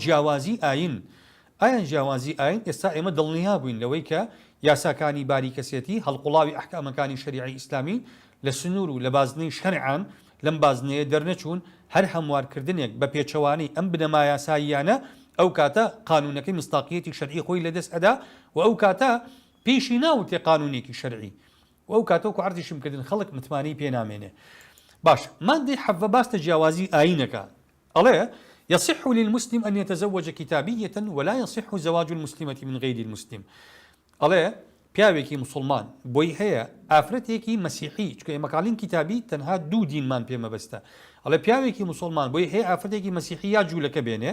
جیاوازی ئاین ئایان جیاوازی ئاین ئێستا ئێمە دڵنیا بووین لەوەی کە یاساکانی باریکەسێتی هەڵقوڵاوی ئەحکامەکانی شەریعی ئیسلامی لە سنوور و لە بازنەی شەرعان لەم بازنەیە دەرنەچوون هەر هەموارکردنێک بە پێچەوانی ئەم بنەما یاساییانە ئەو کاتە قانونەکەی مستاقیەتی شەرعی خۆی لەدەست ئەدا و ئەو کاتە پێشی ناوتێ قانونێکی شەرعی و ئەو کاتەوەکو عەرزیشم کردن خەڵک متمانەی پێ نامێنێ. باش مادەی حەڤە باستە جیاوازی ئاینەکە ئەڵێ يصح للمسلم أن يتزوج كتابية ولا يصح زواج المسلمة من غير المسلم. ئەڵێ پیاوێکی مسلمان بۆی هەیە ئافرەتێکی مەسیحی چکە ئێمەکڵین کتابی تەنها دوو دینمان پێمەبەستە ئەڵێ پیاوێکی مسلمان بۆی هەیە ئافرەتێکی مەسیحی یا جوولەکە بێنێ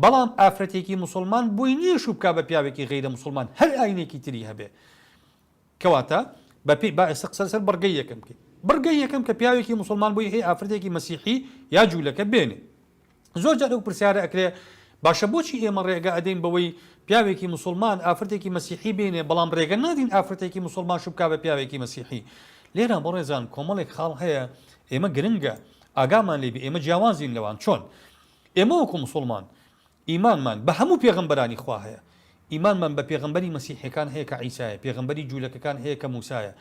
بەڵام ئافرەتێکی مسلمان بۆی نییە شو بکا بە پیاوێکی غیرە مسلمان هەر ئاینێکی تری هەبێ کەواتە سەر بەرگەی یەکەم کە بەرگەی یەکەم کە پیاوێکی مسلمان بۆی هەیە ئافرەتێکی مەسیحی یا جوولەکە بێنێ. زۆر جار ئەو پرسیارە ئەکرێ باشە بۆچی ئێمە ڕێگە ئەدەین بەوەی پیاوێکی مسلمان ئافرەتێکی مەسیحی بێنێ بەڵام ڕێگە نادین ئافرەتێکی مسلمان شو بکا بە پیاوێکی مەسیحی. لێرە بەڕێزان کۆمەڵێک خاڵ هەیە ئێمە گرنگە ئاگامان لێبێ ئێمە جیاوازین لەوان چۆن ئێمە وەکو مسلمان ئیمانمان بە هەموو پێغەمبەرانی خوا هەیە ئیمانمان بە پێغەمبەری مەسیحیەکان هەیە کە عیسایە پێغەمبەری جوولەکەکان هەیە کە موسایە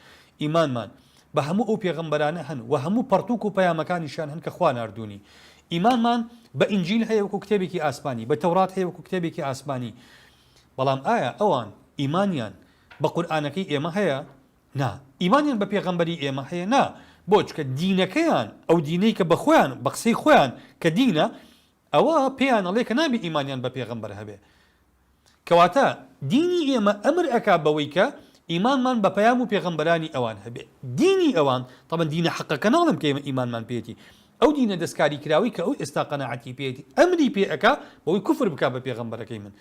ئیمانمان بە هەموو ئەو پێغەمبەرانە هەن و هەموو پەرتوک و پەیامەکانیشان هەن کە خوا ناردوونی ئیمانمان بە ئینجیل هەیە وەکو کتێبێکی ئاسمانی بە تەورات هەیە وەکو کتێبێکی ئاسمانی بەڵام ئایا ئەوان ئیمانیان بە قورئانەکەی ئێمە هەیە نا ئیمانیان بە پێغەمبەری ئێمە هەیە نا بۆ چکە دینەکەیان ئەو دینەی کە بە خۆیان بە قسەی خۆیان کە دینە ئەوە پێیان ئەڵێ کە نابی ئیمانیان بە پێغەمبەر هەبێ کەواتە دینی ئێمە ئەمر ئەکا بەوەی کە ئیمانمان بە پەیام و پێغەمبەرانی ئەوان هەبێ دینی ئەوان تەمەن دینە حەقەکە ناڵم کە ئێمە ئیمانمان پێێتی ئەو دینە دەستکاری کراوی کە ئەو ئێستا قەناعەتی پێێتی ئەمری پێ ئەکا بەوەی کوفر بکا بە پێغەمبەرەکەی من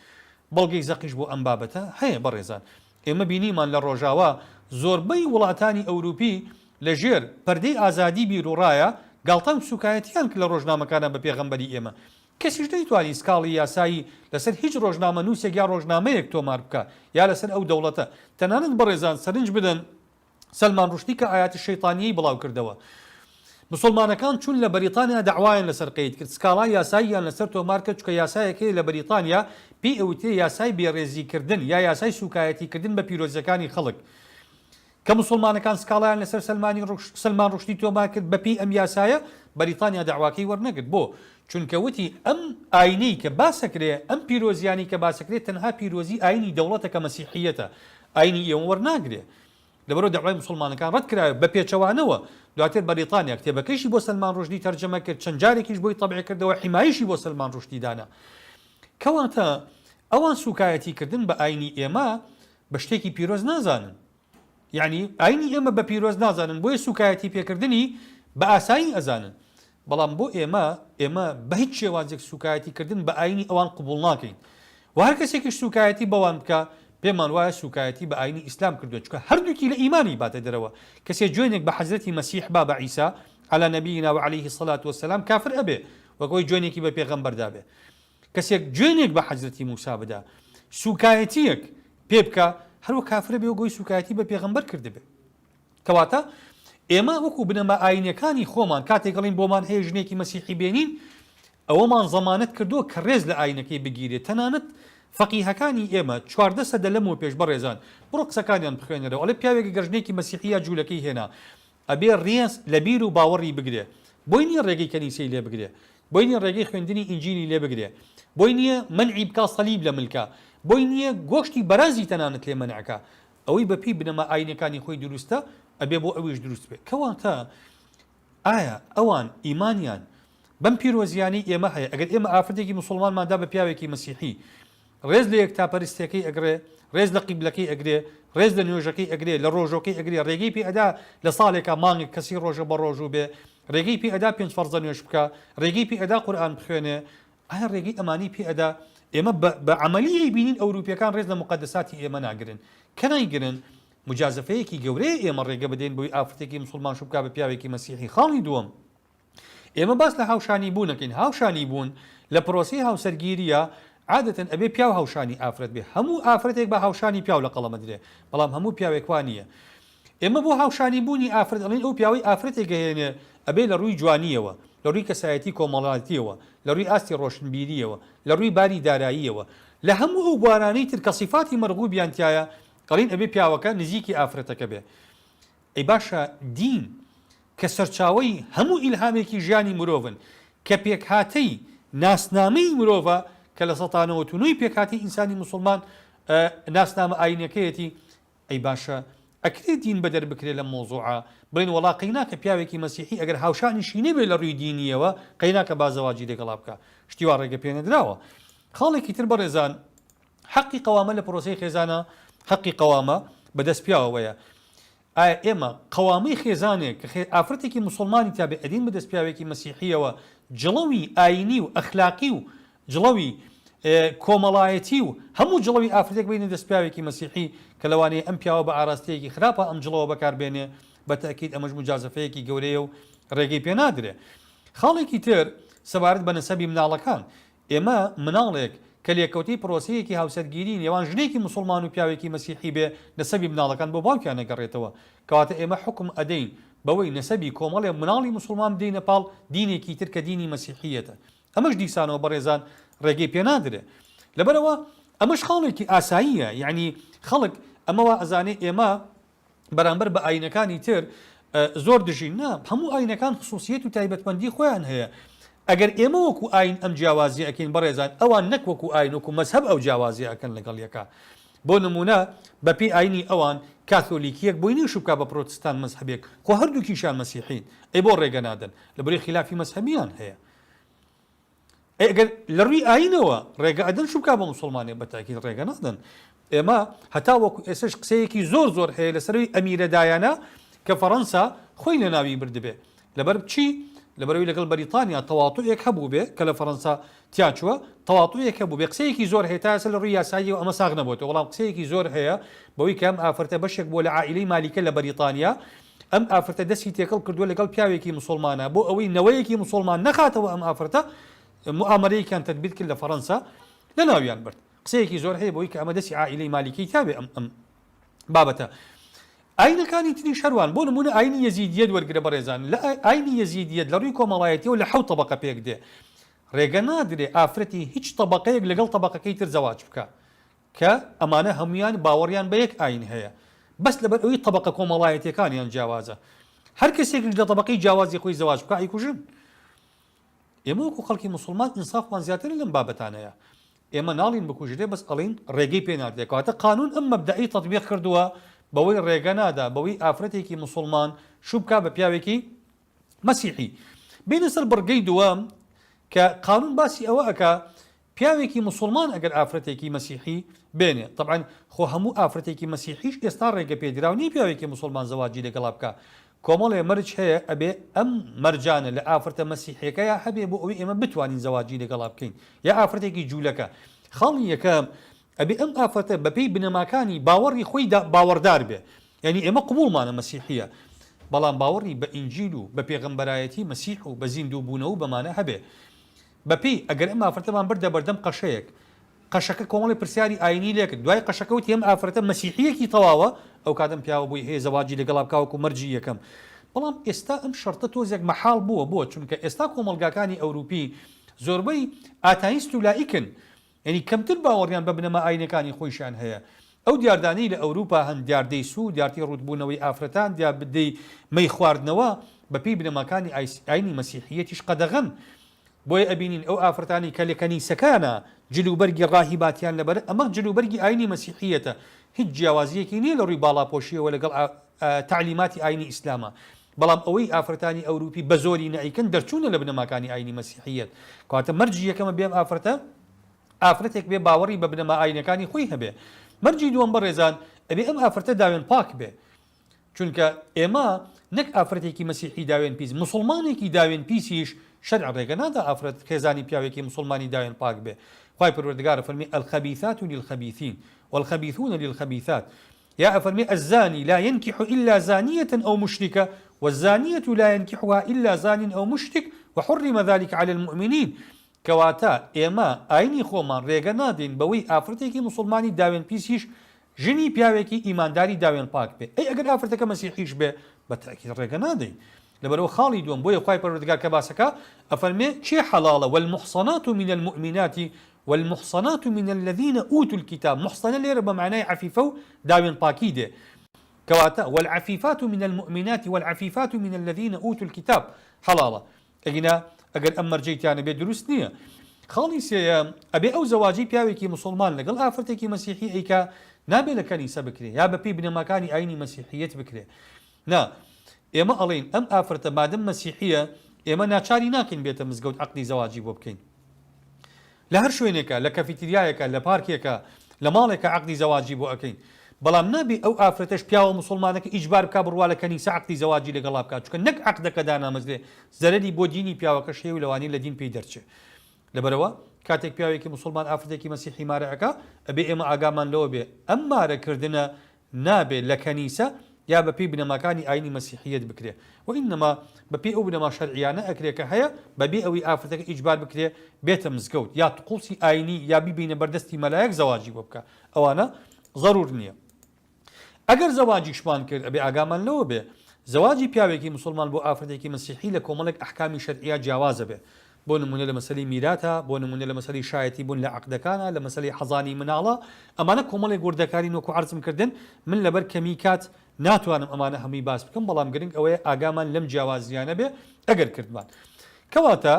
بەڵگەی زەقیش بۆ ئەم بابەتە هەیە بەڕێزان ئێمە بینیمان لە ڕۆژاوا زۆربەی وڵاتانی ئەوروپی لەژێر پەردەی ئازادی بیرروڕایە گاڵتەم سوکایەتیان کە لە ڕۆژنامەکانە بە پێغەمبەری ئێمە کەسیش نەیتوانی سکاڵی یاسایی لەسەر هیچ ڕۆژنامە نووسێک یا ڕۆژنامەیەک تۆمار بکە یا لەسەر ئەو دەوڵەتە تەنانەت بەڕێزان سەرنج بدەن سەلمان ڕوشدی کە ئاياتی شەیطانیەی بڵاو کردەوە مسلمانەکان چون لە بەریتانیا داوایان لەسەر قەید کرد سکاڵای یاساییان لەسەر تۆمار کرد چکە یاسایەکەی لە بەریتانیا پێی ئەوتێ یاسای بێڕێزیکردن یا یاسای سوکایەتیکردن بە پیرۆزیەکانی خەڵک کە مسلمانەکان سکاڵیان لەسەر سەلمان ڕوشدی تۆمار کرد بەپی ئەم یاسایە بەریتانیا داواکەی وەرنەگرت بۆ چونکە وتی ئەم ئاینەی کە باسەکرێ ئەم پیرۆزیانی کە باسەکرێت تەنها پیرۆزی ئاینی دەوڵەتەکە مەسیحیەتە ئاینی ئێوە وەرناگرێ لەبەرەوە داوای مسلمانەکان ڕەت کرایە بە پێچەوانەوە دواتر بەریتانیا کتێبەکەیشی بۆ سەلمان ڕوشدی تەرجەمە کرد چەند جارێکیش بۆی تەبع کردەوە حیمایشی بۆ سەلمان ڕوشدی دانا کەواتە ئەوان سوکایەتیکردن بە ئاینی ئێمە بە شتێکی پیرۆز نازانن یعنی ئاینی ئێمە بە پیرۆز نازانن بۆیە سوکایەتی پێکردنی بە ئاسایی ئەزانن بەڵام بۆ ئێمە بە هیچ شێوازێک سوکایەتیکردن بە ئاینی ئەوان قبول ناکەین و هەر کەسێکیش سوکایەتی بەوان بکە پێمان وایە سوکایەتی بە ئاینی ئیسلام کردووە چکە هەردووکی لە ئیمانی باتە دەرەوە کەسێک جوێنێک بە حەزرەتی مەسیح با بە عیسا علی نەبینا و عەلەیهی سەڵات وەسەلام کافر ئەبێ وەکەوەی جوێنێکی بە پێغەمبەردا بێ کەسێک جوێنێک بە حەزرەتی موسا بدا سوکایەتیەک پێ بکە هەروە کافرە بێ و گۆی سوکایەتی بە پێغەمبەر کردبێ کەواتە ئێمە وەکو بنەما ئاینەکانی خۆمان کاتێک گەڵین بۆمان هەیە ژنێکی مەسیحی بێنین ئەوەمان زەمانەت کردووە کە ڕێز لە ئاینەکەی بگیرێت تەنانەت فەقیهەکانی ئێمە 14 سەدە لەمەوە پێش بەڕێزان بڕۆ قسەکانیان بخوێنەرەوە ئەڵێ پیاوێکی گەژنێکی مەسیحی یا جوولەکەی هێنا ئەبێ ڕێز لە بیر و باوەڕی بگرێ بۆی نییە ڕێگەی کەنیسەی لێ بگرێ بۆی نییە ڕێگەی خوێندنی ئینجیلی لێ بگرێ بۆی نییە منعی بکا سەلیب لە ملکە بۆی نییە گۆشتی بەرازی تەنانەت لێ منعکە ئەوەی بەپی بنەما ئاینەکانی خۆی دروستە ئەبێ بۆ ئەویش دروست بێت کەواتە ئایا ئەوان ئیمانیان بەم پیرۆزیانی ئێمە هەیە ئەگەر ئێمە ئافرەتێکی مسلمانماندا بە پیاوێکی مەسیحی ڕێز لە یەکتاپەرستیەکەی ئەگرێ ڕێز لە قیبلەکەی ئەگرێ ڕێز لە نوێژەکەی ئەگرێ لە ڕۆژۆکەی ئەگرێ ڕێگەی پێ ئەدا لە ساڵێکە مانگێک کەسی ڕۆژە بە ڕۆژوو بێ ڕێگەی پێ ئەدا 5 فەرزە نوێژ بکە ڕێگەی پێ ئەدا قورئان بخوێنێ ئایا ڕێگەی ئەمانی پێ ئەدا ئێمە بە عەمەلیی بینین ئەوروپیەکان ڕێز لە مقەدەساتی ئێمە ناگرن کە نایگرن مجازفەیەکی گەورەیە ئێمە ڕێگە بدەین بۆی ئافرەتێکی مسلمان شو بکا بە پیاوێکی مەسیحی خاڵی دووەم ئێمە باس لە هاوشانی بوون نەکەین هاوشانی بوون لە پرۆسی هاوسەرگیریە عادەتەن ئەبێ پیاو هاوشانی ئافرەت بێ هەموو ئافرەتێک بە هاوشانی پیاو لە قەڵەمە درێ بەڵام هەموو پیاوێک وان نییە ئێمە بۆ هاوشانی بوونی ئافرەت ئەڵێن ئەو پیاوەی ئافرەتێک هێنێ ئەبێ لە ڕووی جوانیەوە، لە ڕووی کەسایەتی کۆمەڵاتیەوە، لە ڕووی ئاستی ڕۆشنبیریەوە، لە ڕووی باری داراییەوە، لە هەموو ئەو بوارانەی تر کە صیفاتی مەرغوبیانتیایە ئەڵێن ئەبێ پیاوەکە نزیکی ئافرەتەکە بێ. ئەی باشە دین کە سەرچاوەی هەموو ئیلهامێکی ژیانی مرۆڤن کە پێکهاتەی ناسنامەی مرۆڤە کە لە 1970 پێکهاتی ئینسانی موسڵمان ناسنامە ئاینەکەیەتی، ئەی باشە ئەکرێت دین بەدەر بکرێت لە مۆزوعە بڵێن وڵا قەیناکە پیاوێکی مەسیحی ئەگەر هاوشانیشی نەبێ لە ڕووی دینیەوە قەیناکە بازەواجی لەگەڵا بکە، شتیوا ڕێگە پێ نەدراوە. خاڵێکی تر بەڕێزان حەقی قەوامە لە پرۆسەی خێزانە حەقی قەوامە بەدەست پیاوەیە. ئایا ئێمە قەوامەی خێزانێک کە ئافرەتێکی موسڵمانی تابێ ئەدین بەدەست پیاوێکی مەسیحیەوە جڵەوی ئاینی و ئەخلاقی و جڵەوی کۆمەڵایەتی و هەموو جڵەوی ئافرەتێک بینە دەست پیاوێکی مەسیحی کە لەوانەیە ئەم پیاوە بە ئاراستەیەکی خراپە ئەم جڵەوە بەکاربێنێ بە تاکید ئەمەش مجازەفەیەکی گەورەیە و ڕێگەی پێ نادرێ. خاڵێکی تر سەبارەت بە نەسەبی مناڵەکان، ئێمە مناڵێک کە لێکەوتی پرۆسەیەکی هاوسەرگیری نێوان ژنێکی موسڵمان و پیاوێکی مەسیحی بێ نەسەبی مناڵەکان بۆ باوکیان نەگەڕێتەوە، کەواتە ئێمە حکم ئەدەین بەوەی نەسەبی کۆمەڵێ مناڵی موسڵمان بدەینە پاڵ دینێکی تر کە دینی مەسیحیەتە. ئەمەش دیسانەوە بەڕێزان ڕێگەی پێ نادرێ. لەبەرەوە ئەمەش خاڵێکی ئاساییە، یعنی خەڵک ئەمەوە ئەزانێ ئێمە بەرامبەر بە ئاینەکانی تر زۆر دژین نا، هەموو ئاینەکان خصوصیت و تایبەتمەندی خۆیان هەیە. ئەگەر ئێمە وەکو ئاین ئەم جیاوازی ئەکەین بەڕێزان ئەوان نەک وەکو ئاین وەکو مەزهەب ئەو جیاوازی ئەکەن لەگەڵ یەکە. بۆ نمونە بەپی ئاینی ئەوان کاتۆلیکیەک بۆی نوێش بکە بە پرۆتستان مەزهەبێک خۆ هەردووکیشان مەسیحین، ئەی بۆ ڕێگە نادەن لەبەری خلافی مەزهەبیان هەیە. ئەگەر لە ڕووی ئاینەوە ڕێگە ئەدەن شوکا بە موسڵمانێ بە تاکید ڕێگە نادەن. ئێمە هەتا وەکو ئێسش قسەیەکی زۆر هەیە لەسەروی ئەمیرە دایانە کە فەڕەنسا خۆی لە ناوی بردبێ لەبەر چی؟ لەبەرەوەی لەگەڵ بەریتانیا تەواطوعێک هەبوو بێ کە لە فەڕەنسا تیاچووە تەواطوعێک هەبوو بێ، قسەیەکی زۆر هەیە تا ئێستا لە ڕووی یاساییەوە ئەمە ساغ نەبووێتەوە، بەڵام قسەیەکی زۆر هەیە بەوەی کە ئەم ئافرەتە بەشێک بۆ لە عائیلەی مالیکە لە بەریتانیا ئەم ئافرەتە دەستی تێکەڵ کردووە لەگەڵ پیاوێکی موسڵمانە بۆ ئەوەی نەوەیەکی موسڵمان نەخاتەوە ئەم ئافرەتە مؤامرەیەکیان تەدبیر کرد لە فەڕەنسا لە ناویان برد. قسەیەکی زۆر هەیە بۆی کە ئەمە دەستی عائیلەی مالیکەی تابێ ئەم بابەتە. ئاینەکانی تری شەروان بۆ نمونە ئاینی یەزیدیەت وەرگرە بەڕێزان، لە ئاینی یەزیدیەت لە ڕووی کۆمەڵایەتیەوە لە 7 طبقە پێک دێ، ڕێگە نادرێ ئافرەتی هیچ طبقەیەک لەگەڵ طبقەکەی تر زەواج بکە کە ئەمانە هەمویان باوەڕیان بە یەک ئاین هەیە، بەس لەبەر ئەوەی طبقە کۆمەڵایەتیەکانیان جیاوازە. هەر کەسێک لە طبقەی جیاوازی خۆی زەواج بکە ئایکوژن. ئێمە وەکو خەڵکی موسڵمان ئینسافمان زیاتر لەم بابەتانەیە، ئێمە ناڵین بکوژرێ بەس ئەڵین ڕێگەی پێ نادرێت، کەواتە قانون ئەم مەبدەئی تەطبیق کردووە بەوەی ڕێگە نادا بەوەی ئافرەتێکی موسڵمان شوو بکا بە پیاوێکی مەسیحی. بینە سەر بڕگەی دووەم کە قانون باسی ئەوە ئەکا پیاوێکی موسڵمان ئەگەر ئافرەتێکی مەسیحی بێنێ، طبعاً خۆ هەموو ئافرەتێکی مەسیحیش ئێستا ڕێگە پێدراو نی پیاوێکی موسڵمان زەواجی لەگەڵا بکە، کۆمەڵێ مەرج هەیە ئەبێ ئەم مەرجانە لە ئافرەتە مەسیحیەکەیە هەبێ بۆ ئەوەی ئێمە بتوانین زەواجی لەگەڵا بکەین، یا ئافرەتێکی جوولەکە. خاڵی یەکەم ئەبێ ئەم ئافرەتە بەپێی بنەماکانی باوەڕی خۆی باوەڕدار بێ، یعنی ئێمە قبوڵمانە مەسیحیە بەڵام باوەڕی بە ئینجیل و بە پێغەمبەرایەتی مەسیح و بە زیندوو بوونەوە بەمانە هەبێ. بەپێی ئەگەر ئەم ئافرەتەمان بردە بەردەم قەشەیەک، قەشەکە کۆمەڵی پرسیاری ئاینی لێکرد، دوای قەشەکەوتی ئەم ئافرەتە مەسیحیەکی تەواوە، ئەو کاتەم پیاوە بووی هەیە زەواجی لەگەڵا بکاوەکو مەرجی یەکەم. بەڵام ئێستا ئەم شەرتە تۆزێک مەحاڵ بووە بۆ چونکە ئێستا کۆمەڵگاکانی ئەوروپی زۆربەی ئاتاییست و لائیکن، یعنی کەمتر باوەڕیان بە بنەما ئاینەکانی خۆیشان هەیە. ئەو دیاردانەی لە ئەوروپا هەن دیاردەی سوود، دیارتی ڕوودبوونەوەی ئافرەتان، دیار بدەی مەی خواردنەوە بەپێی بنەماکانی ئاینی مەسیحیەتیش قەدەغەن. بۆیە ئەبینین ئەو ئافرەتانی کە لە کەنیسەکانە جلوبەرگی ڕاهیباتیان لەبەر ئەمە جلوبەرگی ئاینی مەسیحیەتە، هیچ جیاوازیەکی نییە لە ڕووی باڵاپۆشیەوە لەگەڵ تعلیماتی ئاینی ئیسلامە، بەڵام ئەوەی ئافرەتانی ئەوروپی بە زۆری نەئیکن دەرچوونە لە بنەماکانی ئاینی مەسیحیەت. کەواتە مەرجی یەکەمە بێم ئافرەتێک بێ باوەڕی بە بنەما ئاینەکانی خۆی هەبێ. مەرجی دووەم بەڕێزان ئەبێ ئەم ئافرەتە داوێن پاک بێ، چونکە ئێمە نەک ئافرەتێکی مەسیحی داوێن پیس، موسڵمانێکی داوێن پیسیش شەرع ڕێگە نادا ئافرەت خێزانی پیاوێکی موسڵمانی داوێن پاک بێ. خوای پەروەردگار فەرمی الخەبیثات للخەبیثین والخەبیثون للخەبیثات، یا ئەفەرمی الزانی لا ينكح إلا زانية أو مشركة والزانية لا ينكحها إلا زان أو مشرك وحرم ذلك على المؤمنين. کەواتە ئێمە ئاینی خۆمان ڕێگە نادەین بەوەی ئافرەتێکی موسڵمانی داوێن پیسیش ژنی پیاوێکی ئیمانداری داوێن پاک بێ ئەی ئەگەر ئافرەتەکە مەسیحیش بێ بە تاکید ڕێگە نادەین لەبەرەوە خاڵی دووەم بۆیە خوای پەروەردگار کە باسەکە ئەفەرمێ چێ حەڵاڵە والمحصنات من المؤمنات والمحصنات من الذين اوتوا الكتاب محصنة لێرە بە معنای عەفیفە و داوێن پاکی دێ كواتا والعفيفات من المؤمنات والعفيفات من الذين اوتوا الكتاب حلاله اجينا اگر امر جيتيانه به دروست نیه خالص ابي او زواجي پیاوێکی مسلمان لەگەڵ ئافرەتێکی مەسیحی ئەیکا نابێ لە کەنیسە بکرێ یا بە پێی بنەماکانی ئاینی مەسیحیەت بکرێ نا ئێمە ئەڵێن ئەم ئافرەتە مادەم مەسیحیە ئێمە ناچاری ناکەین بێتە مزگەوت عەقدی زەواجی بۆ بکەین لە هەر شوێنێکە لە کەفیتریایەکە لە پارکێکە لە ماڵێکە عەقدی زەواجی بۆ ئەەکەین بەڵام نابێ ئەو ئافرەتەش پیاوە مسلمانەکە ئیجبار بکا بڕوا لە کەنیسە عەقدی زەواجی لەگەڵا بکات چونکە نەک عەقدەکە دانامەزرێ زەرەری بۆ دینی پیاوەکەش هەیە و لەوانەیە لە دین پێی دەرچێ لەبەرەوە کاتێک پیاوێکی مسلمان ئافرەتێکی مەسیحی مارەکە ئەبێ ئێمە ئاگامان لەوە بێ ئەم مارەکردنە نابێت لە کەنیسە یا بە پێی بنەماکانی ئاینی مەسیحیەت بکرێ و ئینەما بە پێی ئەو بنەما شەرعیانە ئەکرێ کە هەیە بەبێ ئەوەی ئافرەتەکە ئیجبار بکرێ بێتە مزگەوت یا توقوسی ئاینی یا بیبینە بەردەستی مەلایەک زەواجی بۆ بکە ئەوانە ضرور نییە ئەگەر زەواجیشمان کرد ئەبێ ئاگامان لەوە بێ زەواجی پیاوێکی مسلمان بۆ ئافرەتێکی مەسیحی لە کۆمەڵێک ئەحکامی شەرعیە جیاوازە بێ بۆ نمونە لە مەسەلەی میراتە بۆ نمونە لە مەسەلەی شایەتی بوون لە عەقدەکانە لە مەسەلەی حەزانی مناڵە ئەمانە کۆمەڵێک وردەکاری وەکو عەرزم کردن من لەبەر کەمی کات ناتوانم ئەمانە هەمووی باس بکەم بەڵام گرنگ ئەوەیە ئاگامان لەم جیاوازیانە بێ ئەگەر کردمان کەواتە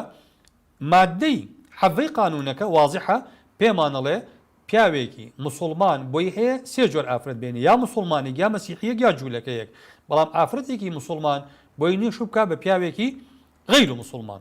مادەی حەڤەی قانونەکە واضحە پێمانەڵێ پیاوێکی مسلمان بۆی هەیە سێ جۆر ئافرەت بێنێ یا مسلمانێک یا مەسیحیەک یا جوولەکەیەک بەڵام ئافرەتێکی مسلمان بۆی نوێش بکات بە پیاوێکی غەیر مسلمان